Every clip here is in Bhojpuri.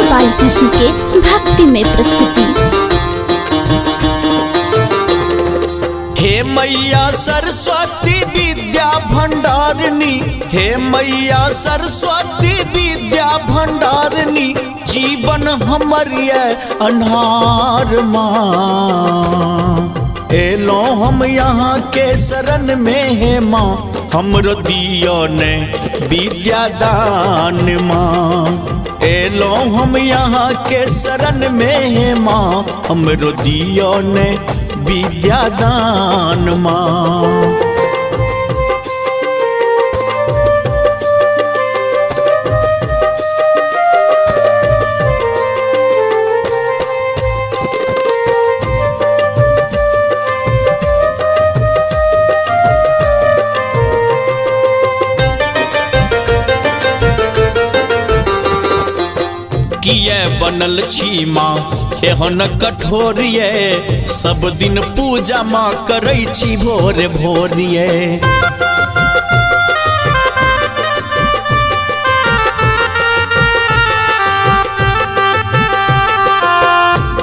डीजे बालकृष्ण के भक्ति में प्रस्तुति। हे मैया सरस्वती विद्या भंडारिणी, हे मैया सरस्वती विद्या भंडारिणी, जीवन हमर ये अन्हार माँ। एलो हम यहाँ के शरण में है माँ, हमरो दियो ने विद्या दान माँ। एलो हम यहाँ के शरण में है माँ, हमरो दियो ने विद्या दान माँ। किए बनल छी माँ एहन कठोरिये, सब दिन पूजा माँ करै छी भोरे भोरिये।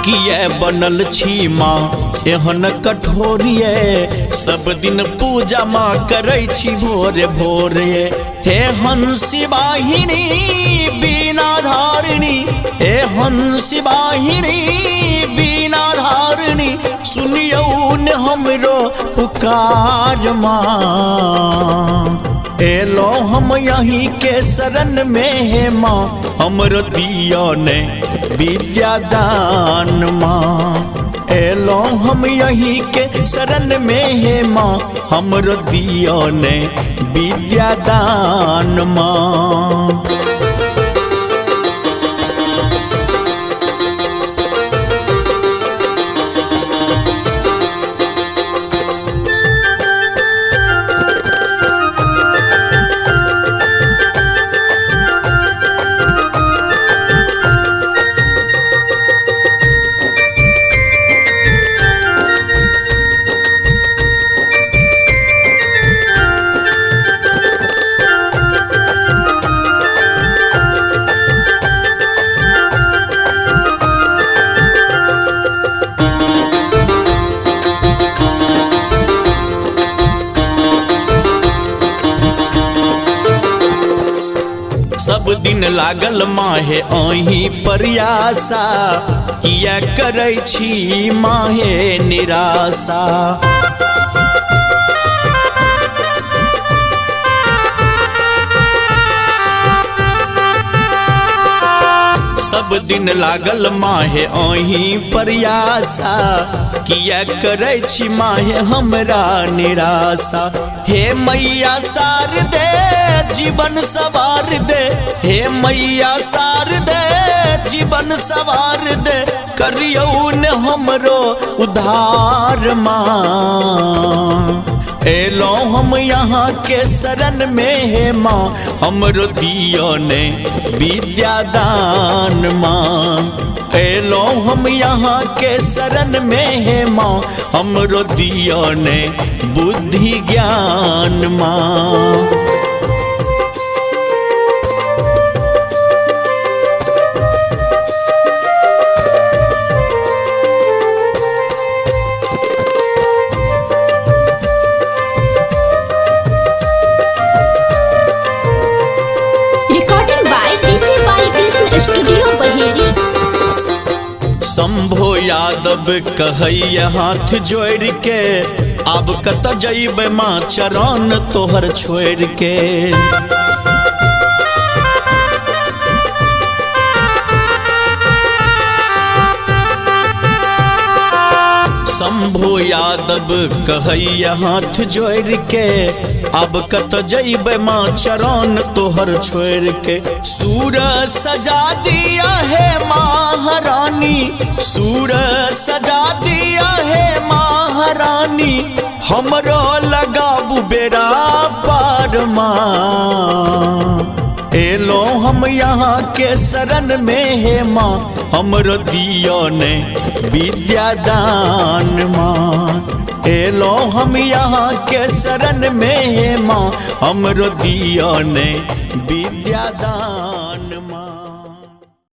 किए बनल छी माँ एहन कठोरिये, सब दिन पूजा माँ करै छी भोरे भोरे। हे हंसी वाहिनी बीना धारिणी, हे हंसी वाहिनी बीना धारिणी, सुनियो न हमरो पुकार माँ। एलो हम यहीं के शरण में है माँ, हमरो दियो ने विद्या दान माँ। एलो हम यहीं के शरण में है माँ, हमरो दियो ने विद्या दान माँ। सब दिन लागल माहे अही प्रयासा, किया करै छी माहे निराशा। सब दिन लागल माहे अही प्रयासा, किया करै छी माहे हमरा निराशा। हे मैया सार दे जीवन सवार दे, हे मैया सार दे जीवन सवार दे, करियो न हमरो उद्धार माँ। एलो हम यहाँ के शरण में है माँ, हमरो दियो ने विद्या दान माँ। एलो हम यहाँ के शरण में है माँ, हमरो दियो ने बुद्धि ज्ञान माँ। शंभो यादव कहैया हाथ जोड़ के, अब कत जइबै माँ चरण तोहर छोड़ के। शंभो यादव कहैया हाथ जोड़ के, अब कत जइबै माँ चरण तोहर छोड़ के। सूर सजा दिया है महारानी, सूर सजा दिया है महारानी, हमरो लगाबू बेड़ा पार माँ। एलो हम यहाँ के शरण में है माँ, हमरो दियो ने विद्या दान माँ। एलो हम यहाँ के शरण में है माँ, हमरो दियो ने विद्या दान।